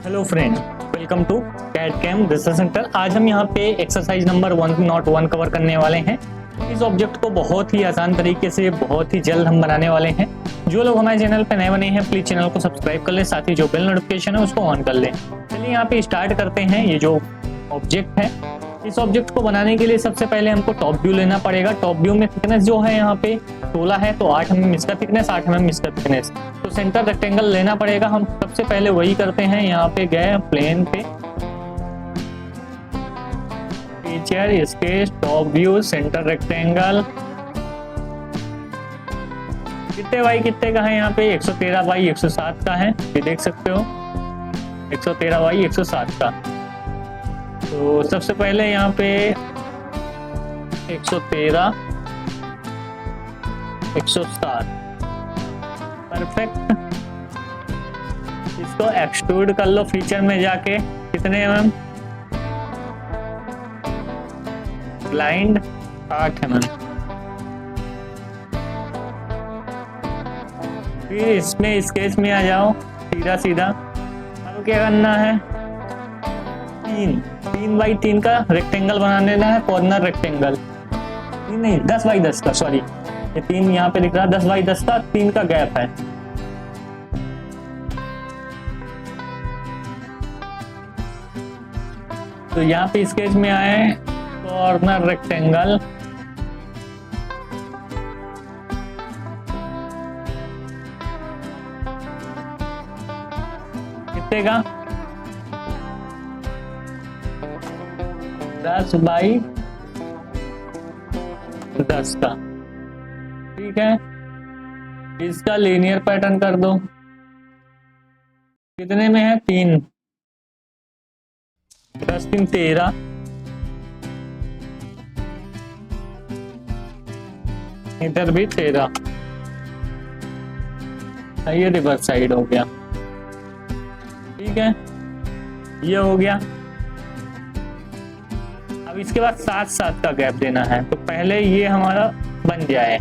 Hello friend, welcome to CAD CAM research centre. आज हम यहाँ पे एक्सरसाइज नंबर 101 कवर करने वाले हैं। इस ऑब्जेक्ट को बहुत ही आसान तरीके से बहुत ही जल्द हम बनाने वाले हैं। जो लोग हमारे चैनल पे नए बने हैं प्लीज चैनल को सब्सक्राइब कर लें, साथ ही जो बेल नोटिफिकेशन है उसको ऑन कर लें। चलिए यहाँ पे स्टार्ट करते हैं। ये जो ऑब्जेक्ट है, इस ऑब्जेक्ट को बनाने के लिए सबसे पहले हमको टॉप व्यू लेना पड़ेगा। टॉप व्यू में थिकनेस जो है यहाँ पे 16 है, तो 8 mm इसका थिकनेस, 8 mm इसका थिकनेस। तो सेंटर रेक्टेंगल लेना पड़ेगा। हम सबसे पहले वही करते हैं। यहाँ पे गए प्लेन पे, feature, sketch, top view, centre rectangle. कितने बाई कितने का है यहाँ पे? 113 बाई 107 का है, ये देख सकते हो, 113 बाई 107 का। तो सबसे पहले यहाँ पे 113 107 परफेक्ट। इसको एक्सट्रूड कर लो फीचर में जाके। कितने mm? Blind 8 mm। फिर इसमें स्केच में आ जाओ, सीधा सीधा। अब क्या करना है? 3 बाई 3 का रेक्टेंगल बना लेना है, कॉर्नर रेक्टेंगल। नहीं 10 बाई 10 का, सॉरी, ये 3 यहाँ पे लिख रहा है, 10 बाई 10 का 3 का गैप है। तो यहाँ पे स्केच में आए कॉर्नर रेक्टेंगल, कितने का? 10 बाई 10 का। ठीक है, इसका लीनियर पैटर्न कर दो। कितने में है? 3, 10 3 13। इधर भी 13। ये रिवर्स साइड हो गया। ठीक है, ये हो गया। अब इसके बाद 7 का गैप देना है। तो पहले ये हमारा बन जाए।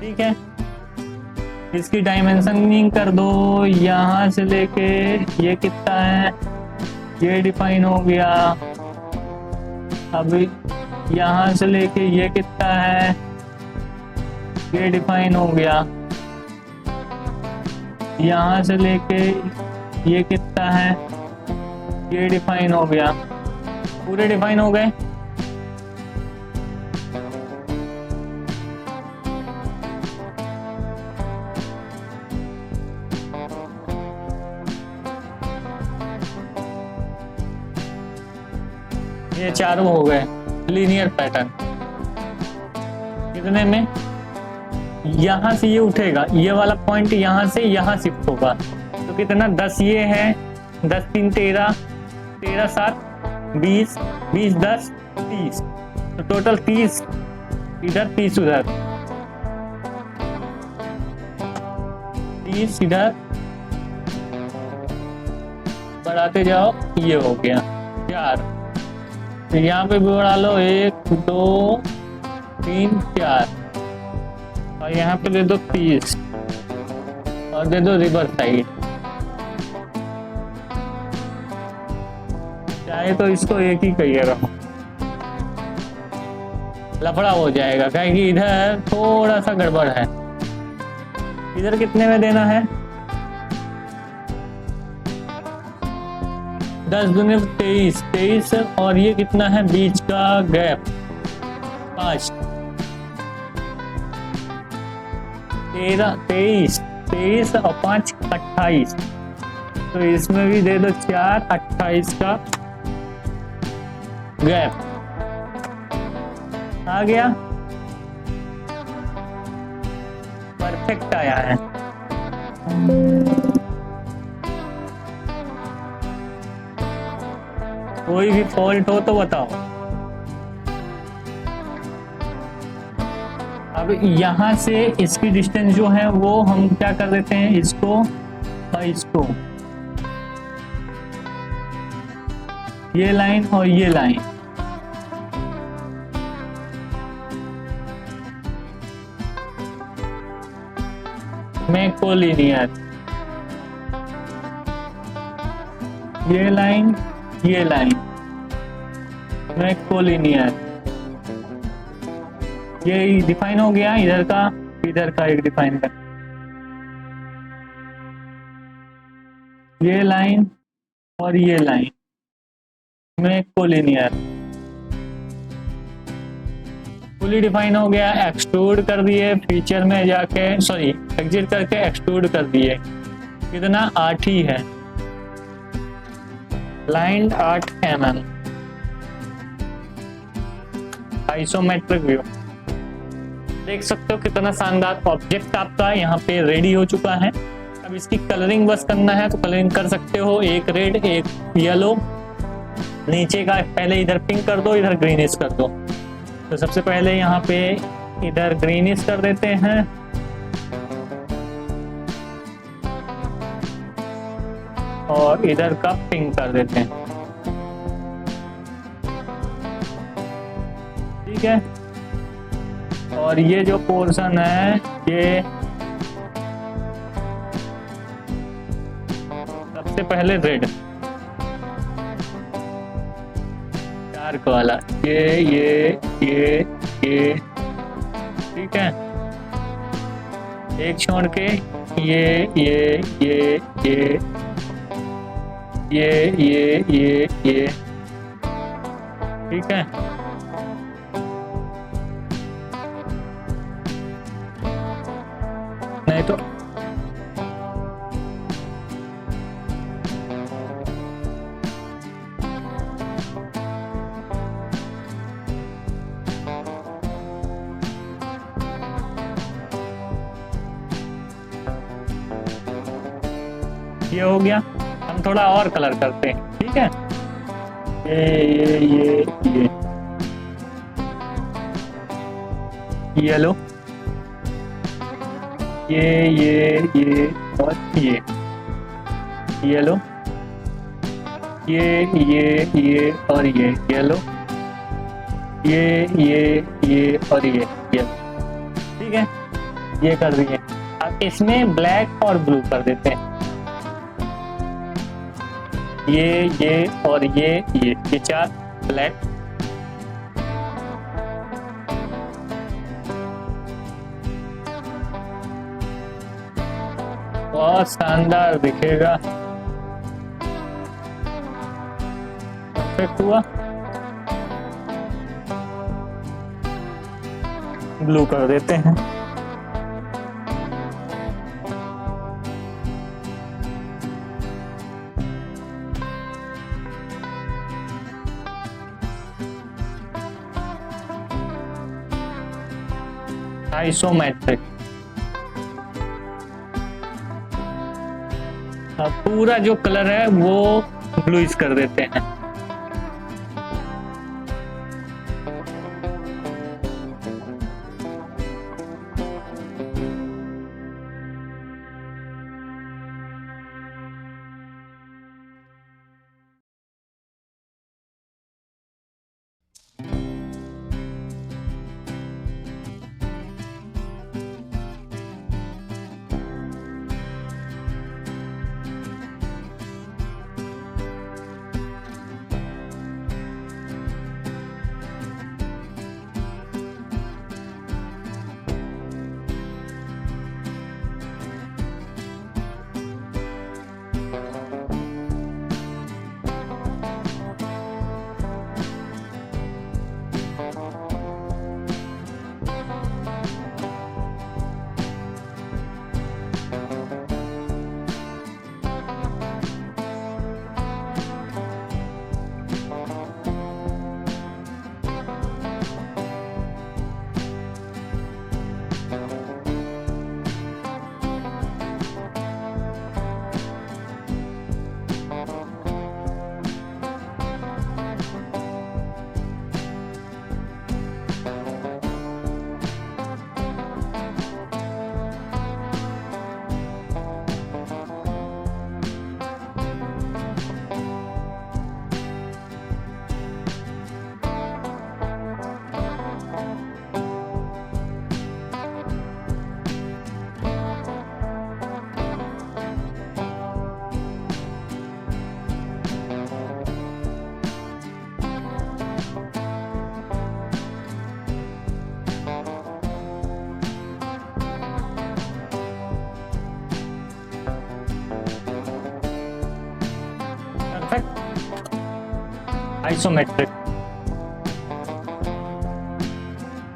ठीक है, इसकी डायमेंशनिंग कर दो। यहाँ से लेके ये कितना है, ये डिफाइन हो गया। अब यहाँ से लेके ये कितना है, ये डिफाइन हो गया। यहाँ से लेके ये कितना है, ये डिफाइन हो गया। पूरे डिफाइन हो गए। ये चारों हो गए लीनियर पैटर्न। कितने में? यहां से ये उठेगा, ये वाला पॉइंट यहां से यहां शिफ्ट होगा। तो कितना? 10 ये है, 10 3 13, 13 7 20, 20 10 30। तो टोटल 30 इधर, 30 उधर, 30 इधर, बढ़ाते जाओ। ये हो गया 4। तो यहाँ पे भी बढ़ा लो, 1 2 3 4, और यहाँ पे दे दो 30 और दे दो रिवर्स साइड। चाहे तो इसको एक ही कहिए रहो, लफड़ा हो जाएगा, क्योंकि इधर थोड़ा सा गड़बड़ है। इधर कितने में देना है? 10 दूनी 23, 23, और ये कितना है बीच का गैप? 5, 13 23, 23 और 5 28। तो इसमें भी दे दो 4, 28 का गैप आ गया। परफेक्ट आया है। कोई भी फॉल्ट हो तो बताओ। अब यहां से इसकी डिस्टेंस जो है वो हम क्या कर देते हैं, इसको और इसको, ये लाइन और ये लाइन, में कोलिनियर। ये लाइन, ये लाइन में कोलिनियर, ये डिफाइन हो गया। इधर का एक डिफाइन कर, ये लाइन और ये लाइन में कोलिनियर, फुली डिफाइन हो गया। एक्सट्रूड कर दिए, फीचर में जाके सॉरी एग्जिट करके एक्सट्रूड कर दिए। कितना 8 ही है, लाइन 8 mm। आइसोमेट्रिक व्यू देख सकते हो कितना शानदार ऑब्जेक्ट आपका यहाँ पे रेडी हो चुका है। अब इसकी कलरिंग बस करना है तो कलरिंग कर सकते हो, एक रेड एक येलो, नीचे का पहले इधर पिंक कर दो, इधर ग्रीनिश कर दो। तो सबसे पहले यहाँ पे इधर ग्रीनिश कर देते हैं, और इधर का पिंक कर देते हैं, ठीक है। और ये जो पोर्शन है ये सबसे पहले रेड डार्क वाला, ये ठीक है। एक छोड़ के ये ठीक है। नहीं तो ये हो गया। हम थोड़ा और कलर करते हैं, ठीक है। ये येलो, ये और ये येलो, ये और ये येलो, ये और ये येलो, ठीक है। ये कर दिए। अब इसमें ब्लैक और ब्लू कर देते हैं, ये और ये 4 ब्लैक, बहुत शानदार दिखेगा। परफेक्ट हुआ। ब्लू कर देते हैं, आइसोमेट्रिक। पूरा जो कलर है वो ब्लूइश कर देते हैं। Perfect isometric.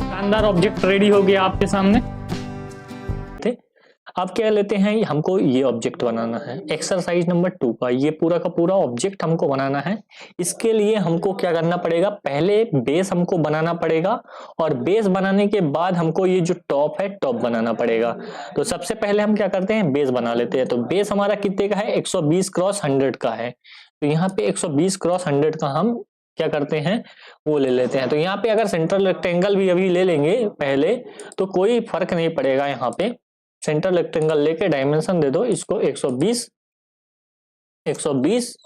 शानदार ऑब्जेक्ट रेडी हो गया आपके सामने। अब क्या लेते हैं, हमको ये ऑब्जेक्ट बनाना है एक्सरसाइज नंबर 2 का। ये पूरा का पूरा ऑब्जेक्ट हमको बनाना है। इसके लिए हमको क्या करना पड़ेगा, पहले बेस हमको बनाना पड़ेगा और बेस बनाने के बाद हमको ये जो टॉप है टॉप बनाना पड़ेगा। तो सबसे पहले हम क्या करते हैं, बेस बना लेते हैं। तो बेस हमारा कितने का है, 120 क्रॉस 100 का है। तो यहाँ पे 120 क्रॉस 100 का हम क्या करते हैं, वो ले लेते हैं। तो यहाँ पे अगर सेंट्रल रेक्टेंगल भी अभी ले लेंगे पहले तो कोई फर्क नहीं पड़ेगा। यहाँ पे सेंट्रल रेक्टेंगल लेके डायमेंशन दे दो इसको 120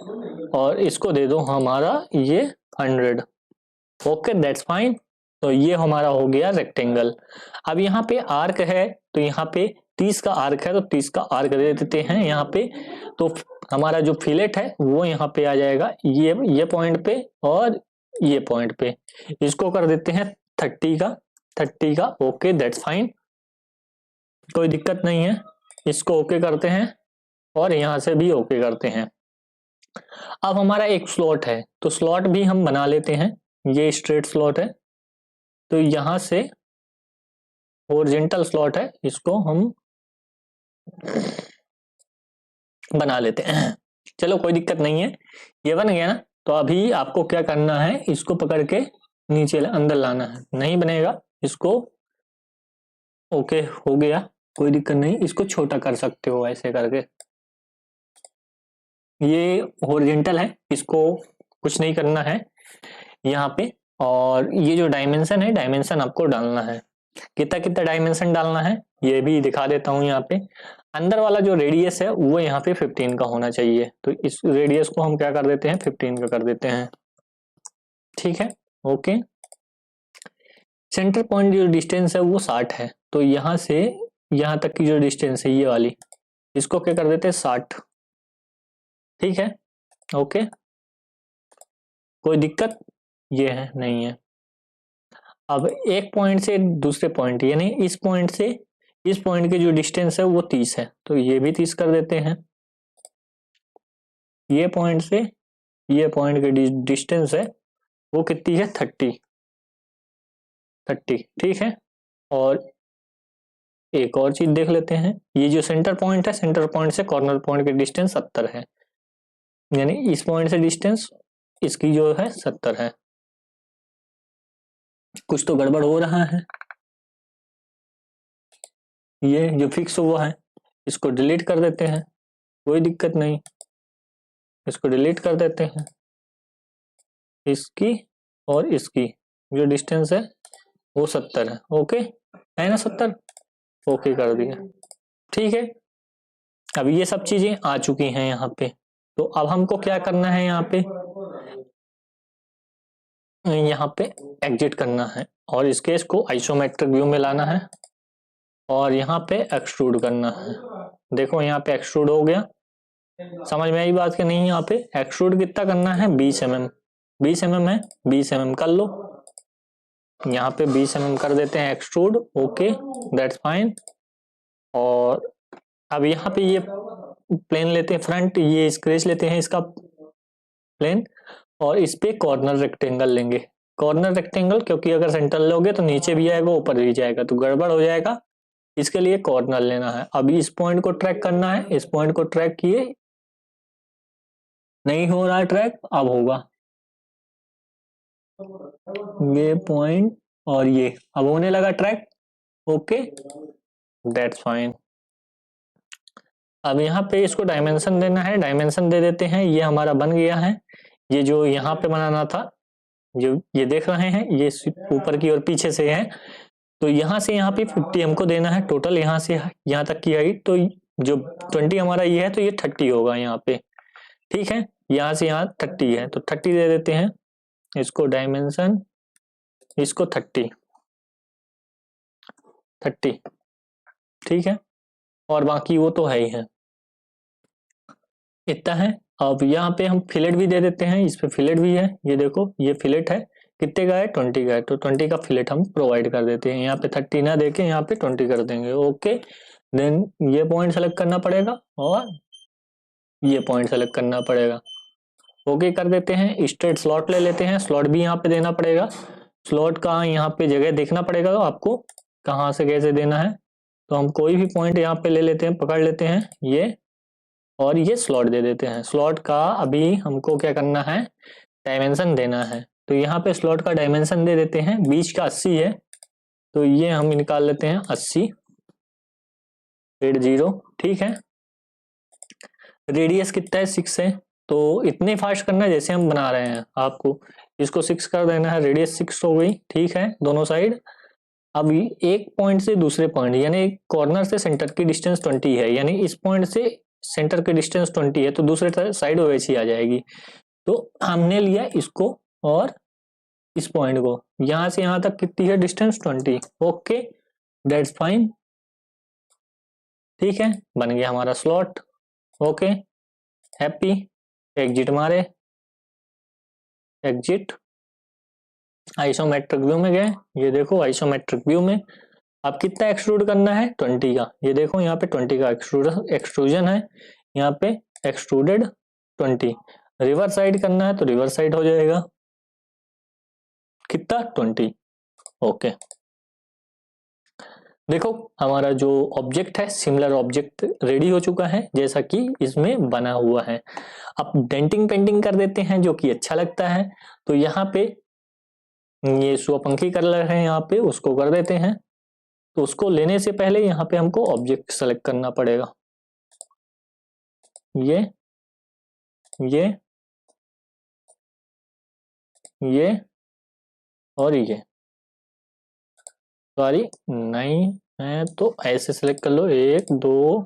और इसको दे दो हमारा ये 100। Okay that's fine. तो ये हमारा हो गया रेक्टेंगल। अब यहाँ पे आर्क है तो यहाँ पे 30 का आर्क है तो 30 का आर्क दे देते हैं यहाँ पे। तो हमारा जो फिलेट है वो यहाँ पे आ जाएगा ये पॉइंट पे और ये पॉइंट पे। इसको कर देते हैं 30 का। ओके दैट्स फाइन, कोई दिक्कत नहीं है। इसको ओके करते हैं और यहां से भी ओके करते हैं। अब हमारा एक स्लॉट है तो स्लॉट भी हम बना लेते हैं। ये स्ट्रेट स्लॉट है तो यहां से हॉरिजॉन्टल स्लॉट है, इसको हम बना लेते हैं। चलो कोई दिक्कत नहीं है, ये बन गया ना। तो अभी आपको क्या करना है, इसको पकड़ के नीचे अंदर लाना है। नहीं बनेगा इसको, ओके हो गया कोई दिक्कत नहीं। इसको छोटा कर सकते हो ऐसे करके। ये हॉरिजॉन्टल है, इसको कुछ नहीं करना है यहाँ पे। और ये जो डायमेंशन है, डायमेंशन आपको डालना है। कितना कितना डायमेंशन डालना है ये भी दिखा देता हूँ। यहाँ पे अंदर वाला जो रेडियस है वो यहाँ पे 15 का होना चाहिए। तो इस रेडियस को हम क्या कर देते हैं, 15 का कर देते हैं। ठीक है ओके। सेंटर पॉइंट जो डिस्टेंस है वो 60 है। तो यहाँ से यहाँ तक की जो डिस्टेंस है ये वाली, इसको क्या कर देते हैं 60। ठीक है ओके, कोई दिक्कत ये है नहीं है। अब एक पॉइंट से दूसरे पॉइंट यानी इस पॉइंट से इस पॉइंट की जो डिस्टेंस है वो 30 है। तो ये भी 30 कर देते हैं। ये पॉइंट से ये पॉइंट की डिस्टेंस है वो कितनी है, 30। ठीक है। और एक और चीज देख लेते हैं, ये जो सेंटर पॉइंट है, सेंटर पॉइंट से कॉर्नर पॉइंट की डिस्टेंस 70 है। यानी इस पॉइंट से डिस्टेंस इसकी जो है 70 है। कुछ तो गड़बड़ हो रहा है। ये जो फिक्स हुआ है इसको डिलीट कर देते हैं, कोई दिक्कत नहीं। इसको डिलीट कर देते हैं। इसकी और इसकी जो डिस्टेंस है वो 70 है। ओके है ना 70, ओके कर दिया। ठीक है, अब ये सब चीजें आ चुकी हैं यहाँ पे। तो अब हमको क्या करना है, यहाँ पे एग्जिट करना है और इस केस को आइसोमेट्रिक व्यू में लाना है और यहाँ पे एक्सट्रूड करना है। देखो यहाँ पे एक्सट्रूड हो गया। समझ में आई बात कि नहीं? यहाँ पे एक्सट्रूड कितना करना है, 20 mm। 20 mm है, 20 mm कर लो। यहाँ पे 20 mm कर देते हैं एक्सट्रूड। Okay that's fine. और अब यहाँ पे ये प्लेन लेते हैं फ्रंट, ये स्क्रेच लेते हैं इसका प्लेन और इस पे कॉर्नर रेक्टेंगल लेंगे। कॉर्नर रेक्टेंगल क्योंकि अगर सेंटर लोगे तो नीचे भी आएगा ऊपर भी जाएगा तो गड़बड़ हो जाएगा, इसके लिए कॉर्नर लेना है। अभी इस पॉइंट को ट्रैक करना है। इस पॉइंट को ट्रैक किए, नहीं हो रहा है ट्रैक, अब होगा। ये पॉइंट और ये अब होने लगा ट्रैक। Okay that's fine. अब यहाँ पे इसको डायमेंशन देना है, डायमेंशन दे देते हैं। ये हमारा बन गया है। ये जो यहाँ पे बनाना था, जो ये देख रहे हैं, ये ऊपर की और पीछे से है। तो यहाँ से यहाँ पे 50 हमको देना है टोटल, यहाँ से यहाँ तक की हाइट। तो जो 20 हमारा ये है तो ये 30 होगा यहाँ पे। ठीक है, यहाँ से यहाँ 30 है तो 30 दे देते हैं। इसको डायमेंशन, इसको 30। ठीक है, और बाकी वो तो है ही है, इतना है। अब यहाँ पे हम फिलेट भी दे देते हैं। इस पे फिलेट भी है, ये देखो ये फिलेट है। कितने का है, 20 का है। तो 20 का फिलेट हम प्रोवाइड कर देते हैं। यहाँ पे 30 ना देके यहाँ पे 20 कर देंगे। ओके देन ये पॉइंट सेलेक्ट करना पड़ेगा और ये पॉइंट सेलेक्ट करना पड़ेगा। ओके कर देते हैं। स्ट्रेट स्लॉट ले लेते हैं, स्लॉट भी यहाँ पे देना पड़ेगा। स्लॉट का यहाँ पे जगह देखना पड़ेगा आपको, कहाँ से कैसे देना है। तो हम कोई भी पॉइंट यहाँ पे ले लेते हैं, पकड़ लेते हैं ये, और ये स्लॉट दे देते हैं। स्लॉट का अभी हमको क्या करना है, डायमेंशन देना है। तो यहाँ पे स्लॉट का डायमेंशन दे देते हैं, बीच का 80 है, तो ये हम निकाल लेते हैं 80 80, ठीक है। रेडियस कितना है, 6 है। तो इतने फास्ट करना है जैसे हम बना रहे हैं, आपको इसको 6 कर देना है, रेडियस 6 हो गई, ठीक है, दोनों साइड। अब एक पॉइंट से दूसरे पॉइंट, यानी कॉर्नर से सेंटर की डिस्टेंस 20 है, यानी इस पॉइंट से सेंटर की डिस्टेंस 20 है, तो दूसरे साइड वैसी आ जाएगी। तो हमने लिया इसको और इस पॉइंट को, यहां से यहां तक कितनी है डिस्टेंस, 20। ओके, दैट्स फाइन, ठीक है, बन गया हमारा स्लॉट। ओके, हैप्पी, एग्जिट मारे, एग्जिट, आइसोमेट्रिक व्यू में गए। ये देखो आइसोमेट्रिक व्यू में अब कितना एक्सट्रूड करना है, 20 का। ये देखो यहाँ पे 20 का एक्सट्रूजन है, यहाँ पे एक्सट्रूडेड 20। रिवर्स साइड करना है तो रिवर्स साइड हो जाएगा, कितना, 20। ओके, देखो हमारा जो ऑब्जेक्ट है, सिमिलर ऑब्जेक्ट रेडी हो चुका है जैसा कि इसमें बना हुआ है। अब डेंटिंग पेंटिंग कर देते हैं जो कि अच्छा लगता है। तो यहाँ पे ये स्वपंखी कलर है, यहाँ पे उसको कर देते हैं। तो उसको लेने से पहले यहाँ पे हमको ऑब्जेक्ट सेलेक्ट करना पड़ेगा, ये और ये, सॉरी नहीं है तो ऐसे सेलेक्ट कर लो, 1 2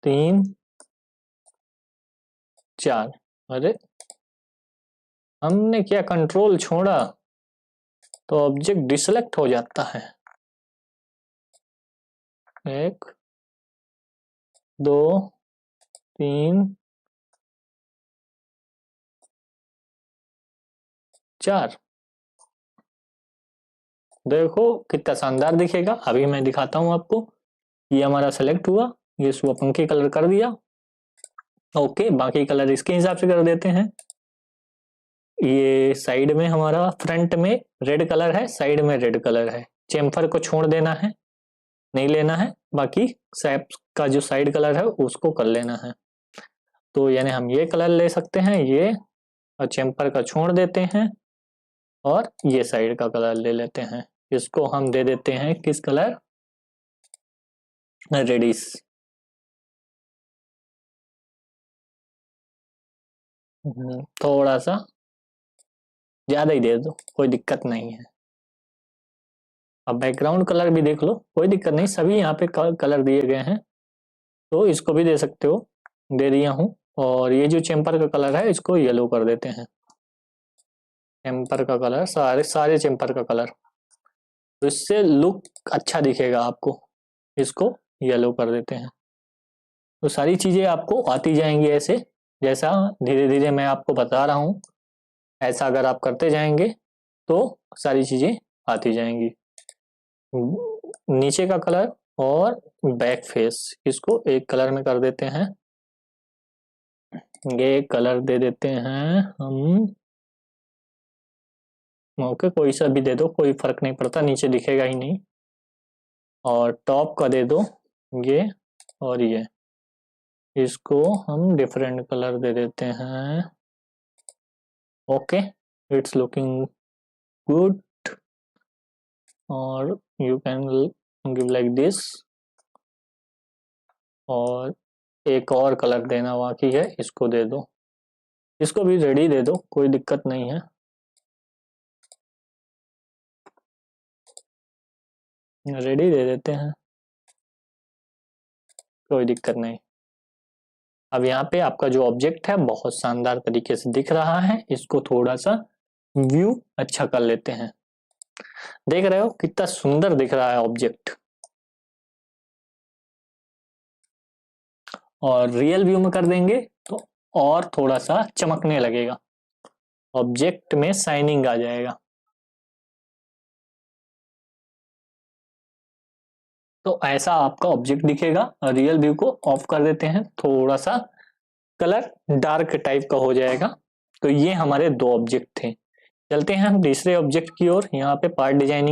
3 4। अरे हमने क्या कंट्रोल छोड़ा तो ऑब्जेक्ट डिसेलेक्ट हो जाता है। 1 2 3 4, देखो कितना शानदार दिखेगा। अभी मैं दिखाता हूं आपको, ये हमारा सेलेक्ट हुआ, ये स्वपंखी कलर कर दिया। ओके, बाकी कलर इसके हिसाब से कर देते हैं। ये साइड में हमारा फ्रंट में रेड कलर है, साइड में रेड कलर है, चेम्फर को छोड़ देना है, नहीं लेना है, बाकी सैप का जो साइड कलर है उसको कर लेना है। तो यानी हम ये कलर ले सकते हैं, ये, और चेम्पर का छोड़ देते हैं, और ये साइड का कलर ले लेते हैं। इसको हम दे देते हैं किस कलर, रेडिश। थोड़ा सा ज्यादा ही दे दो, कोई दिक्कत नहीं है। अब बैकग्राउंड कलर भी देख लो, कोई दिक्कत नहीं, सभी यहाँ पे कलर दिए गए हैं, तो इसको भी दे सकते हो, दे दिया हूँ। और ये जो चेम्पर का कलर है इसको येलो कर देते हैं, चेम्पर का कलर, सारे चेम्पर का कलर, तो इससे लुक अच्छा दिखेगा आपको। इसको येलो कर देते हैं। तो सारी चीजें आपको आती जाएंगी ऐसे, जैसा धीरे धीरे मैं आपको बता रहा हूँ, ऐसा अगर आप करते जाएंगे तो सारी चीजें आती जाएंगी। नीचे का कलर और बैक फेस, इसको एक कलर में कर देते हैं। ये कलर दे देते हैं हम, ओके, कोई सा भी दे दो, कोई फर्क नहीं पड़ता, नीचे दिखेगा ही नहीं। और टॉप का दे दो ये, और ये, इसको हम डिफरेंट कलर दे देते हैं। Okay, it's looking good. और you can give like this. और एक और कलर देना बाकी है, इसको दे दो, इसको भी रेडी दे दो, कोई दिक्कत नहीं है, रेडी दे देते हैं, कोई दिक्कत नहीं। अब यहाँ पे आपका जो ऑब्जेक्ट है बहुत शानदार तरीके से दिख रहा है, इसको थोड़ा सा व्यू अच्छा कर लेते हैं। देख रहे हो कितना सुंदर दिख रहा है ऑब्जेक्ट। और रियल व्यू में कर देंगे तो और थोड़ा सा चमकने लगेगा, ऑब्जेक्ट में शाइनिंग आ जाएगा। तो ऐसा आपका ऑब्जेक्ट दिखेगा। रियल व्यू को ऑफ कर देते हैं थोड़ा सा, कलर डार्क टाइप का हो जाएगा। तो ये हमारे दो ऑब्जेक्ट थे। चलते हैं हम तीसरे ऑब्जेक्ट की ओर। यहाँ पे पार्ट डिजाइनिंग